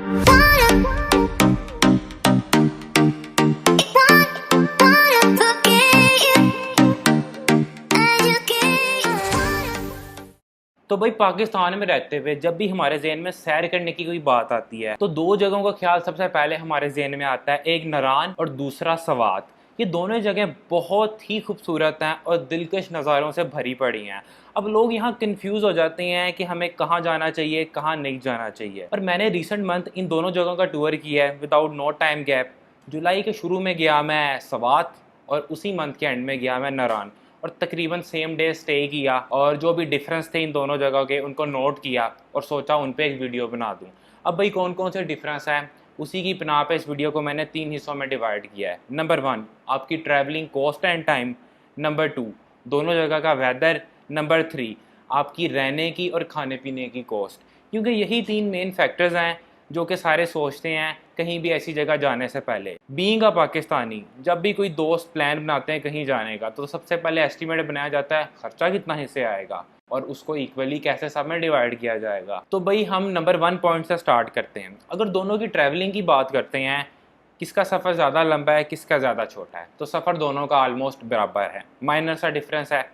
तो भाई पाकिस्तान में रहते हुए जब भी हमारे ज़हन में सैर करने की कोई बात आती है तो दो जगहों का ख्याल सबसे पहले हमारे ज़हन में आता है, एक नारान और दूसरा सवात। ये दोनों जगह बहुत ही खूबसूरत हैं और दिलकश नज़ारों से भरी पड़ी हैं। अब लोग यहाँ कंफ्यूज हो जाते हैं कि हमें कहाँ जाना चाहिए, कहाँ नहीं जाना चाहिए। और मैंने रिसेंट मंथ इन दोनों जगहों का टूर किया है विदाउट नो टाइम गैप। जुलाई के शुरू में गया मैं सवात और उसी मंथ के एंड में गया मैं नारान, और तकरीबन सेम डे स्टे किया और जो भी डिफरेंस थे इन दोनों जगह के उनको नोट किया और सोचा उन पे एक वीडियो बना दूं। अब भाई कौन कौन से डिफरेंस हैं उसी की बिना पे इस वीडियो को मैंने 3 हिस्सों में डिवाइड किया है। नंबर 1 आपकी travelling cost and time, number 2 दोनों जगह का वेदर, नंबर 3 आपकी रहने की और खाने पीने की कॉस्ट। क्योंकि यही 3 मेन फैक्टर्स हैं जो कि सारे सोचते हैं कहीं भी ऐसी जगह जाने से पहले। बीइंग अ पाकिस्तानी, जब भी कोई दोस्त प्लान बनाते हैं कहीं जाने का तो सबसे पहले एस्टिमेट बनाया जाता है खर्चा कितना हिस्से आएगा और उसको इक्वली कैसे सब में डिवाइड किया जाएगा। तो भाई हम नंबर 1 पॉइंट से स्टार्ट करते हैं। अगर दोनों की ट्रैवलिंग की बात करते हैं, किसका सफ़र ज़्यादा लंबा है किसका ज़्यादा छोटा है, तो सफ़र दोनों का ऑलमोस्ट बराबर है, माइनर सा डिफरेंस है।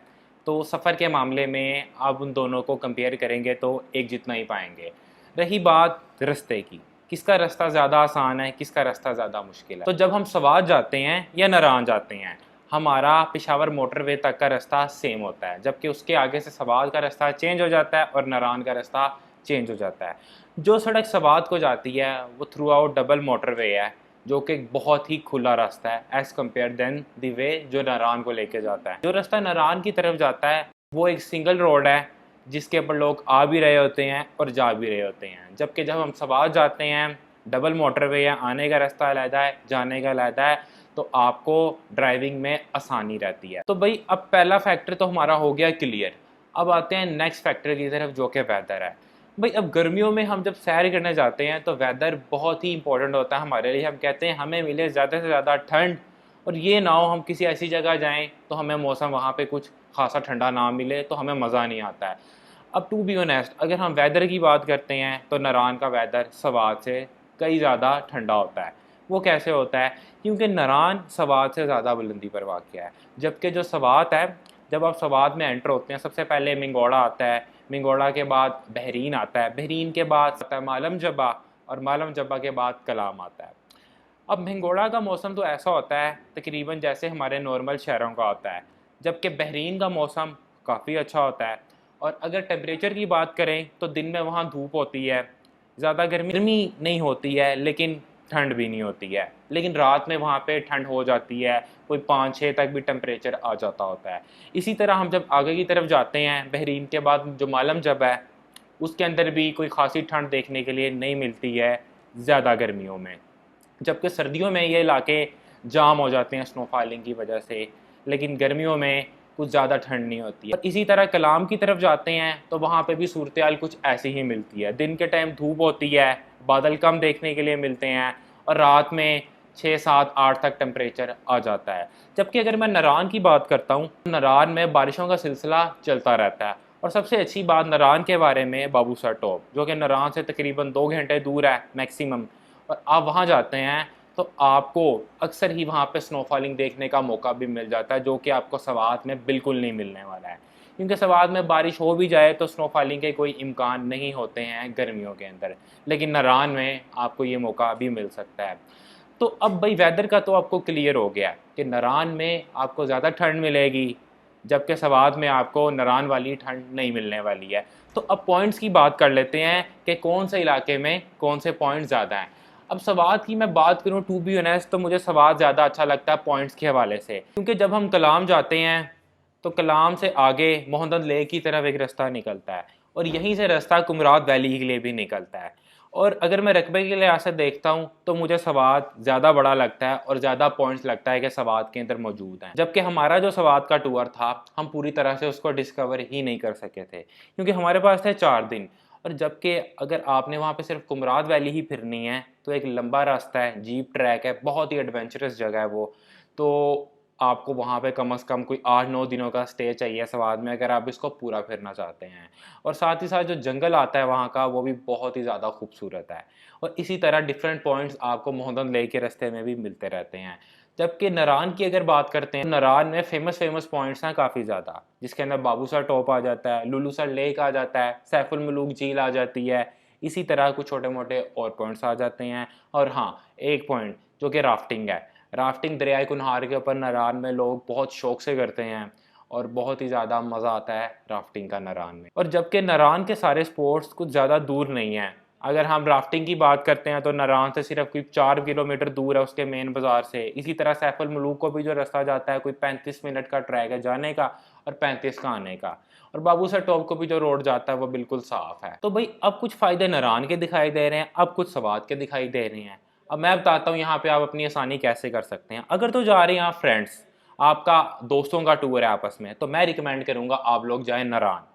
तो सफ़र के मामले में आप उन दोनों को कंपेयर करेंगे तो एक जितना ही पाएंगे। रही बात रास्ते की, किसका रास्ता ज़्यादा आसान है किसका रास्ता ज़्यादा मुश्किल है, तो जब हम सवात जाते हैं या नारान जाते हैं हमारा पेशावर मोटरवे तक का रास्ता सेम होता है, जबकि उसके आगे से सवात का रास्ता चेंज हो जाता है और नारान का रास्ता चेंज हो जाता है। जो सड़क सवात को जाती है वो थ्रू आउट डबल मोटरवे है, जो कि बहुत ही खुला रास्ता है as compare than the way जो नारान को लेके जाता है। जो रास्ता नारान की तरफ जाता है वो एक सिंगल रोड है जिसके ऊपर लोग आ भी रहे होते हैं और जा भी रहे होते हैं, जबकि जब हम सवात जाते हैं डबल मोटरवे है, आने का रास्ता अलग है जाने का अलग है, तो आपको ड्राइविंग में आसानी रहती है। तो भाई अब पहला फैक्टर तो हमारा हो गया क्लियर। अब आते हैं नेक्स्ट फैक्टर की तरफ जो कि वेदर है। भाई अब गर्मियों में हम जब सैर करने जाते हैं तो वेदर बहुत ही इंपॉर्टेंट होता है हमारे लिए। हम कहते हैं हमें मिले ज़्यादा से ज़्यादा ठंड, और ये ना हो हम किसी ऐसी जगह जाएं तो हमें मौसम वहाँ पे कुछ खासा ठंडा ना मिले तो हमें मज़ा नहीं आता है। अब टू बी ऑनेस्ट अगर हम वेदर की बात करते हैं तो नारान का वेदर सवात से कई ज़्यादा ठंडा होता है। वो कैसे होता है, क्योंकि नारान सवात से ज़्यादा बुलंदी पर वाक़या है, जबकि जो सवात है जब आप सवात में एंटर होते हैं सबसे पहले मिंगोड़ा आता है, मिंगोड़ा के बाद बहरीन आता है, बहरीन के बाद आता है मालम जब्बा और मालम जब्बा के बाद कलाम आता है। अब मिंगोड़ा का मौसम तो ऐसा होता है तकरीबन जैसे हमारे नॉर्मल शहरों का होता है, जबकि बहरीन का मौसम काफ़ी अच्छा होता है। और अगर टेम्परेचर की बात करें तो दिन में वहाँ धूप होती है, ज़्यादा गर्मी नहीं होती है लेकिन ठंड भी नहीं होती है, लेकिन रात में वहाँ पे ठंड हो जाती है, कोई 5-6 तक भी टेम्परेचर आ जाता होता है। इसी तरह हम जब आगे की तरफ जाते हैं बहरीन के बाद जो मालम जब है उसके अंदर भी कोई खासी ठंड देखने के लिए नहीं मिलती है ज़्यादा गर्मियों में, जबकि सर्दियों में ये इलाके जाम हो जाते हैं स्नोफॉलिंग की वजह से, लेकिन गर्मियों में कुछ ज़्यादा ठंड नहीं होती है। और इसी तरह कलाम की तरफ जाते हैं तो वहाँ पे भी सूरत हाल कुछ ऐसी ही मिलती है। दिन के टाइम धूप होती है, बादल कम देखने के लिए मिलते हैं और रात में 6-7-8 तक टेम्परेचर आ जाता है। जबकि अगर मैं नारान की बात करता हूँ, नारान में बारिशों का सिलसिला चलता रहता है। और सबसे अच्छी बात नारान के बारे में बाबू सर टॉप, जो कि नारान से तकरीबन 2 घंटे दूर है मैक्सिमम, और आप वहाँ जाते हैं तो आपको अक्सर ही वहाँ पे स्नोफॉलिंग देखने का मौका भी मिल जाता है, जो कि आपको सवात में बिल्कुल नहीं मिलने वाला है। क्योंकि सवात में बारिश हो भी जाए तो स्नोफॉलिंग के कोई इम्कान नहीं होते हैं गर्मियों के अंदर, लेकिन नारान में आपको ये मौका भी मिल सकता है। तो अब भाई वेदर का तो आपको क्लियर हो गया कि नारान में आपको ज़्यादा ठंड मिलेगी, जबकि सवात में आपको नारान वाली ठंड नहीं मिलने वाली है। तो अब पॉइंट्स की बात कर लेते हैं कि कौन से इलाके में कौन से पॉइंट्स ज़्यादा हैं। अब सवात की मैं बात करूं टू बी ऑनेस्ट तो मुझे सवात ज़्यादा अच्छा लगता है पॉइंट्स के हवाले से, क्योंकि जब हम कलाम जाते हैं तो कलाम से आगे मोहम्मद लेक की तरफ एक रास्ता निकलता है और यहीं से रास्ता कुमरात वैली के लिए भी निकलता है। और अगर मैं रकबे के लिहाज से देखता हूँ तो मुझे सवात ज़्यादा बड़ा लगता है और ज़्यादा पॉइंट्स लगता है कि सवात के अंदर मौजूद हैं। जबकि हमारा जो सवात का टूर था हम पूरी तरह से उसको डिस्कवर ही नहीं कर सके थे, क्योंकि हमारे पास थे 4 दिन। और जबकि अगर आपने वहाँ पे सिर्फ कुमरात वैली ही फिरनी है तो एक लंबा रास्ता है, जीप ट्रैक है, बहुत ही एडवेंचरस जगह है वो। तो आपको वहाँ पे कम से कम कोई 8-9 दिनों का स्टे चाहिए स्वाद में, अगर आप इसको पूरा फिरना चाहते हैं। और साथ ही साथ जो जंगल आता है वहाँ का, वो भी बहुत ही ज़्यादा खूबसूरत है। और इसी तरह डिफरेंट पॉइंट्स आपको मोहम्मद लेक के रास्ते में भी मिलते रहते हैं। जबकि नारान की अगर बात करते हैं, नारान में फेमस पॉइंट्स हैं काफ़ी ज़्यादा, जिसके अंदर बाबूसर टॉप आ जाता है, लुलूसर लेक आ जाता है, सैफुल मलूक झील आ जाती है। इसी तरह कुछ छोटे मोटे और पॉइंट्स आ जाते हैं। और हाँ, एक पॉइंट जो कि राफ्टिंग है। राफ्टिंग दरियाए कुनहार के ऊपर नारान में लोग बहुत शौक से करते हैं और बहुत ही ज़्यादा मज़ा आता है राफ्टिंग का नारान में। और जबकि नारान के सारे स्पॉट्स कुछ ज़्यादा दूर नहीं हैं। अगर हम राफ्टिंग की बात करते हैं तो नारान से सिर्फ कोई 4 किलोमीटर दूर है उसके मेन बाज़ार से। इसी तरह सैफुल मलूक को भी जो रास्ता जाता है कोई 35 मिनट का ट्रैक है जाने का और 35 का आने का। और बाबूसर टॉप को भी जो रोड जाता है वो बिल्कुल साफ है। तो भाई अब कुछ फ़ायदे नारान के दिखाई दे रहे हैं, अब कुछ सवात के दिखाई दे रहे हैं। अब मैं बताता हूँ यहाँ पे आप अपनी आसानी कैसे कर सकते हैं। अगर तो जा रहे हैं आप फ्रेंड्स, आपका दोस्तों का टूर है आपस में, तो मैं रिकमेंड करूँगा आप लोग जाएं नारान।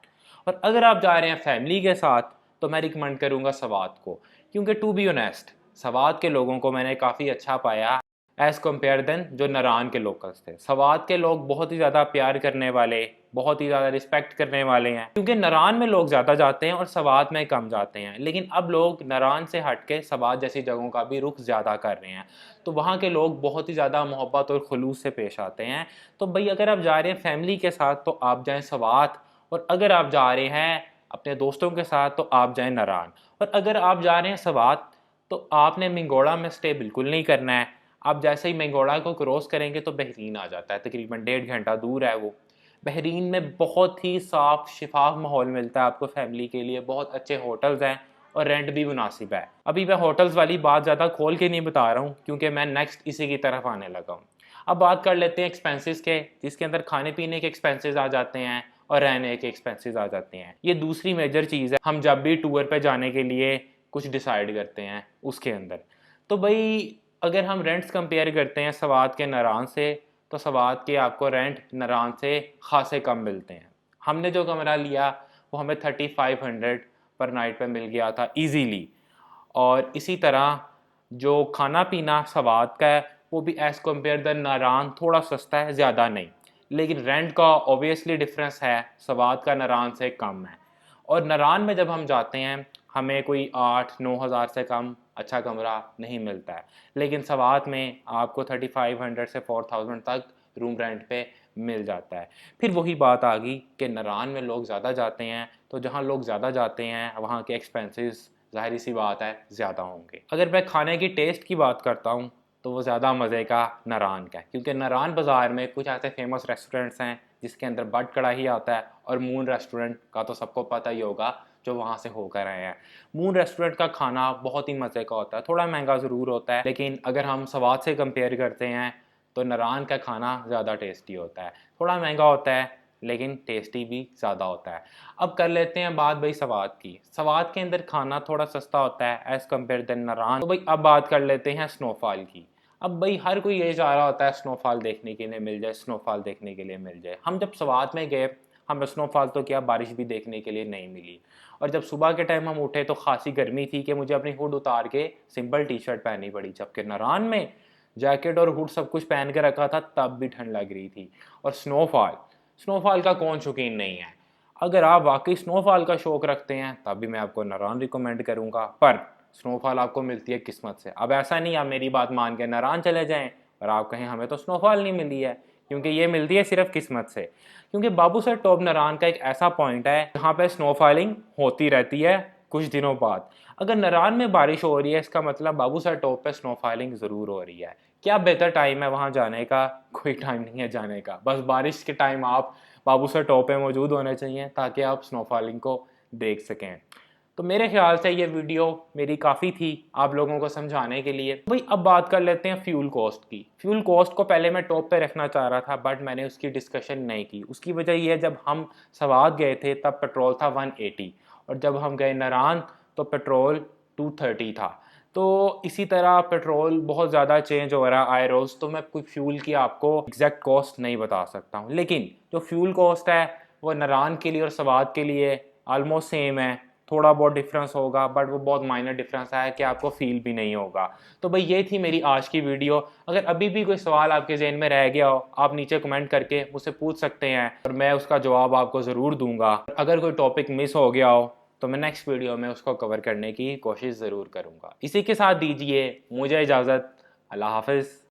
और अगर आप जा रहे हैं फैमिली के साथ तो मैं रिकमेंड करूँगा सवात को, क्योंकि टू बी ऑनेस्ट सवात के लोगों को मैंने काफ़ी अच्छा पाया एज़ कम्पेयर देन जो नारान के लोकल्स थे। सवात के लोग बहुत ही ज़्यादा प्यार करने वाले, बहुत ही ज़्यादा रिस्पेक्ट करने वाले हैं, क्योंकि नारान में लोग ज़्यादा जाते हैं और सवात में कम जाते हैं। लेकिन अब लोग नारान से हट के सवात जैसी जगहों का भी रुख ज़्यादा कर रहे हैं, तो वहाँ के लोग बहुत ही ज़्यादा मोहब्बत और खुलूस से पेश आते हैं। तो भाई अगर आप जा रहे हैं फैमिली के साथ तो आप जाएँ सवात, और अगर आप जा रहे हैं अपने दोस्तों के साथ तो आप जाएँ नारान। और अगर आप जा रहे हैं सवात तो आपने मिंगोड़ा में स्टे बिल्कुल नहीं करना है। आप जैसे ही मिंगोड़ा को क्रॉस करेंगे तो बहरीन आ जाता है, तकरीबन 1.5 घंटा दूर है वो। बहरीन में बहुत ही साफ शिफाफ माहौल मिलता है आपको फैमिली के लिए, बहुत अच्छे होटल्स हैं और रेंट भी मुनासिब है। अभी मैं होटल्स वाली बात ज़्यादा खोल के नहीं बता रहा हूँ क्योंकि मैं नेक्स्ट इसी की तरफ आने लगा हूँ। अब बात कर लेते हैं एक्सपेंसेस के, जिसके अंदर खाने पीने के एक्सपेंसेस आ जाते हैं और रहने के एक्सपेंसेस आ जाते हैं। ये दूसरी मेजर चीज़ है हम जब भी टूर पे जाने के लिए कुछ डिसाइड करते हैं उसके अंदर। तो भाई अगर हम रेंट्स कंपेयर करते हैं सवात के नारान से, तो सवात के आपको रेंट नारान से खासे कम मिलते हैं। हमने जो कमरा लिया वो हमें 3500 पर नाइट पे मिल गया था इजीली। और इसी तरह जो खाना पीना सवात का है वो भी एज़ कम्पेयर द नारान थोड़ा सस्ता है, ज़्यादा नहीं। लेकिन रेंट का ऑब्वियसली डिफरेंस है, सवात का नारान से कम है। और नारान में जब हम जाते हैं हमें कोई 8-9 हज़ार से कम अच्छा कमरा नहीं मिलता है, लेकिन सवात में आपको 3500 से 4000 तक रूम रेंट पे मिल जाता है। फिर वही बात आ गई कि नारान में लोग ज़्यादा जाते हैं, तो जहाँ लोग ज़्यादा जाते हैं वहाँ के एक्सपेंसेस ज़ाहिर सी बात है ज़्यादा होंगे। अगर मैं खाने की टेस्ट की बात करता हूँ तो वो ज़्यादा मज़े का नारान का है, क्योंकि नारान बाज़ार में कुछ ऐसे फेमस रेस्टोरेंट्स हैं जिसके अंदर बट कढ़ाई आता है, और मून रेस्टोरेंट का तो सबको पता ही होगा जो वहाँ से होकर आए हैं। मून रेस्टोरेंट का खाना बहुत ही मज़े का होता है, थोड़ा महंगा ज़रूर होता है, लेकिन अगर हम सवाद से कंपेयर करते हैं तो नारान का खाना ज़्यादा टेस्टी होता है। थोड़ा महंगा होता है लेकिन टेस्टी भी ज़्यादा होता है। अब कर लेते हैं बात भाई सवाद की। सवाद के अंदर खाना थोड़ा सस्ता होता है एज़ कम्पेयर देन नारान। तो भाई अब बात कर लेते हैं स्नोफॉल की। अब भाई हर कोई ये चाह रहा होता है स्नोफॉल देखने के लिए मिल जाए, स्नोफॉल देखने के लिए मिल जाए। हम जब सवाद में गए हमें स्नोफॉल तो क्या बारिश भी देखने के लिए नहीं मिली। और जब सुबह के टाइम हम उठे तो खासी गर्मी थी कि मुझे अपनी हुड उतार के सिंपल टी शर्ट पहननी पड़ी, जबकि नारान में जैकेट और हुड सब कुछ पहन के रखा था तब भी ठंड लग रही थी। और स्नोफॉल, स्नोफॉल का कौन शौकीन नहीं है। अगर आप वाकई स्नोफॉल का शौक रखते हैं तब भी मैं आपको नारान रिकमेंड करूंगा, पर स्नोफॉल आपको मिलती है किस्मत से। अब ऐसा नहीं आप मेरी बात मान के नारान चले जाएं और आप कहें हमें तो स्नोफॉल नहीं मिली है, क्योंकि ये मिलती है सिर्फ किस्मत से। क्योंकि बाबूसर टॉप नारान का एक ऐसा पॉइंट है जहाँ पे स्नोफॉलिंग होती रहती है कुछ दिनों बाद। अगर नारान में बारिश हो रही है इसका मतलब बाबूसर टॉप पे स्नोफॉलिंग ज़रूर हो रही है। क्या बेहतर टाइम है वहाँ जाने का? कोई टाइम नहीं है जाने का, बस बारिश के टाइम आप बाबूसर टॉप पे मौजूद होने चाहिए ताकि आप स्नोफॉलिंग को देख सकें। तो मेरे ख्याल से ये वीडियो मेरी काफ़ी थी आप लोगों को समझाने के लिए। भाई अब बात कर लेते हैं फ्यूल कॉस्ट की। फ्यूल कॉस्ट को पहले मैं टॉप पे रखना चाह रहा था बट मैंने उसकी डिस्कशन नहीं की। उसकी वजह ये है जब हम सवाद गए थे तब पेट्रोल था 180 और जब हम गए नारान तो पेट्रोल 230 था। तो इसी तरह पेट्रोल बहुत ज़्यादा चेंज हो रहा है आए रोज़, तो मैं कोई फ्यूल की आपको एग्जैक्ट कॉस्ट नहीं बता सकता हूँ। लेकिन जो फ्यूल कॉस्ट है वो नारान के लिए और सवाद के लिए आलमोस्ट सेम है, थोड़ा बहुत डिफरेंस होगा, बट वो बहुत माइनर डिफरेंस है कि आपको फील भी नहीं होगा। तो भाई ये थी मेरी आज की वीडियो। अगर अभी भी कोई सवाल आपके जहन में रह गया हो, आप नीचे कमेंट करके मुझसे पूछ सकते हैं और मैं उसका जवाब आपको ज़रूर दूंगा। अगर कोई टॉपिक मिस हो गया हो तो मैं नेक्स्ट वीडियो में उसको कवर करने की कोशिश ज़रूर करूँगा। इसी के साथ दीजिए मुझे इजाज़त। अल्लाह हाफिज़।